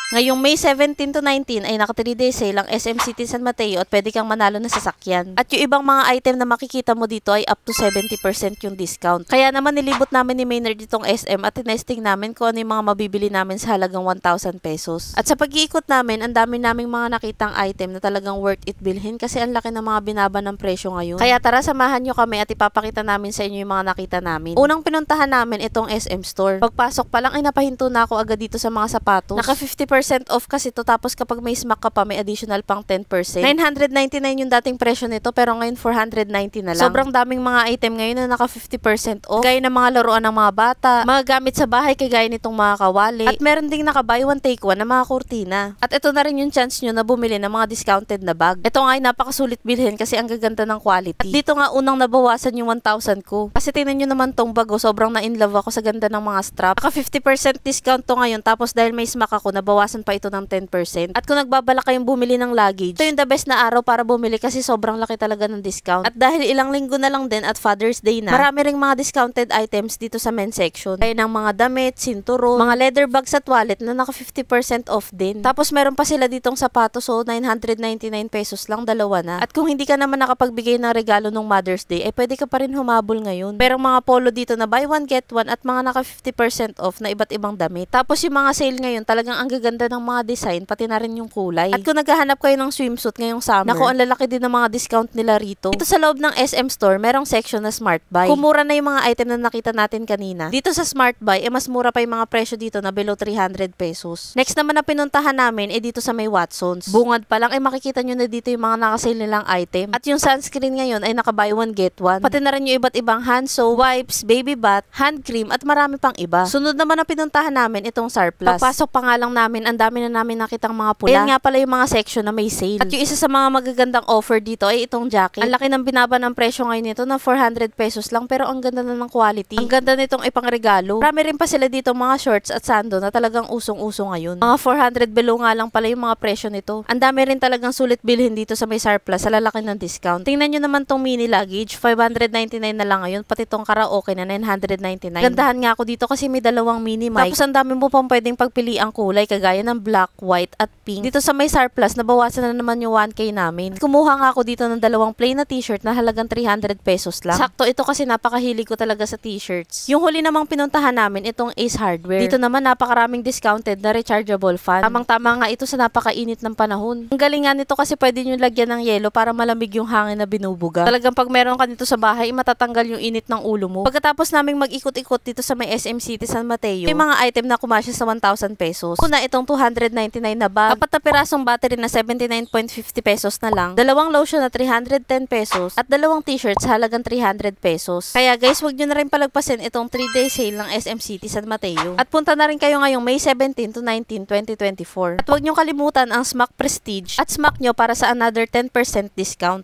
Ngayong May 17 to 19 ay naka 3-day sale ang SM City San Mateo at pwede kang manalo na sasakyan. At yung ibang mga item na makikita mo dito ay up to 70% yung discount. Kaya naman nilibot namin ni Maynard ditong SM at tinesting namin kung ano yung mga mabibili namin sa halagang 1,000 pesos. At sa pag-iikot namin, ang dami naming mga nakitang item na talagang worth it bilhin kasi ang laki ng mga binaba ng presyo ngayon. Kaya tara, samahan nyo kami at ipapakita namin sa inyo yung mga nakita namin. Unang pinuntahan namin itong SM store. Pagpasok pa lang ay napahinto na ako agad dito sa mga sapatos. Naka 50% off kasi to, tapos kapag may smack ka pa may additional pang 10%. 999 yung dating presyo nito pero ngayon 490 na lang. Sobrang daming mga item ngayon na naka 50% off. Gaya ng mga laruan ng mga bata, mga gamit sa bahay kagaya nitong mga kawali. At meron ding naka buy one take one na mga kurtina. At ito na rin yung chance nyo na bumili ng mga discounted na bag. Ito nga ay napakasulit bilhin kasi ang gaganda ng quality. At dito nga unang nabawasan yung 1,000 ko. Kasi tingnan nyo naman tong bag, sobrang na-inlove ako sa ganda ng mga strap. Naka 50% discount to ngayon, tapos dahil may smack ako, nabawasan pa ito ng 10%. At kung nagbabalak kayong bumili ng luggage, ito yung the best na araw para bumili kasi sobrang laki talaga ng discount. At dahil ilang linggo na lang din at Father's Day na, marami ring mga discounted items dito sa men's section. Kaya ng mga damit, sinturon, mga leather bags at wallet na naka 50% off din. Tapos meron pa sila ditong sapatos, so 999 pesos lang, dalawa na. At kung hindi ka naman nakapagbigay ng regalo nung Mother's Day, eh pwede ka pa rin humabol ngayon. Pero mga polo dito na buy one get one at mga naka 50% off na iba't ibang damit. Tapos yung mga sale ngayon, talagang ang gaganda ng mga design, pati na rin yung kulay. At kung naghahanap kayo ng swimsuit ngayong summer, naku, ang lalaki din ng mga discount nila rito. Dito sa loob ng SM store, merong section na Smart Buy. Kumura na yung mga item na nakita natin kanina. Dito sa Smart Buy, mas mura pa yung mga presyo dito na below 300 pesos. Next naman na pinuntahan namin, dito sa may Watsons. Bungad pa lang, makikita nyo na dito yung mga nakasale nilang item. At yung sunscreen ngayon ay naka buy one get one. Pati na rin yung iba't ibang hand soap, wipes, baby bath, hand cream, at marami pang iba. Sunod naman na pinuntahan namin itong Surplus. Pagpasok pa nga lang namin, ang dami na namin nakitang mga pula. Ayan nga pala yung mga section na may sale. At yung isa sa mga magagandang offer dito ay itong jacket. Ang laki ng binaba ng presyo ngayon nito na 400 pesos lang, pero ang ganda na ng quality. Ang ganda nitong ipangregalo. Marami rin pa sila dito mga shorts at sando na talagang usong-uso ngayon. Mga 400 below nga lang pala yung mga presyo nito. Ang dami rin talagang sulit bilhin dito sa may Surplus sa lalaki ng discount. Tingnan nyo naman tong mini luggage, 599 na lang ngayon, pati tong karaoke na 999. Gandahan nga ako dito kasi may dalawang mini mic. Tapos ang dami mo pang pwedeng pagpiliang kulay kagaya ng black, white, at pink. Dito sa may Surplus, nabawasan na naman yung 1K namin. At kumuha nga ako dito ng dalawang plain na t-shirt na halagang 300 pesos lang. Sakto ito kasi napakahilig ko talaga sa t-shirts. Yung huli namang pinuntahan namin, itong Ace Hardware. Dito naman napakaraming discounted na rechargeable fan. Tamang-tama nga ito sa napakainit ng panahon. Ang galing nga nito kasi pwede nyo lagyan ng yelo para malamig yung hangin na binubuga. Talagang pag meron ka nito sa bahay, matatanggal yung init ng ulo mo. Pagkatapos naming mag-ikot-ikot dito sa may SM City San Mateo, may mga item na kumasya sa 1,000 pesos. Una, itong 299 na bag, 4 na pirasong battery na 79.50 pesos na lang, dalawang lotion na 310 pesos, at dalawang t-shirts sa halagang 300 pesos. Kaya guys, wag nyo na rin palagpasin itong 3-day sale ng SM City San Mateo. At punta na rin kayo ngayong May 17 to 19, 2024. At wag nyo kalimutan ang Smack Prestige at Smack nyo para sa another 10% discount.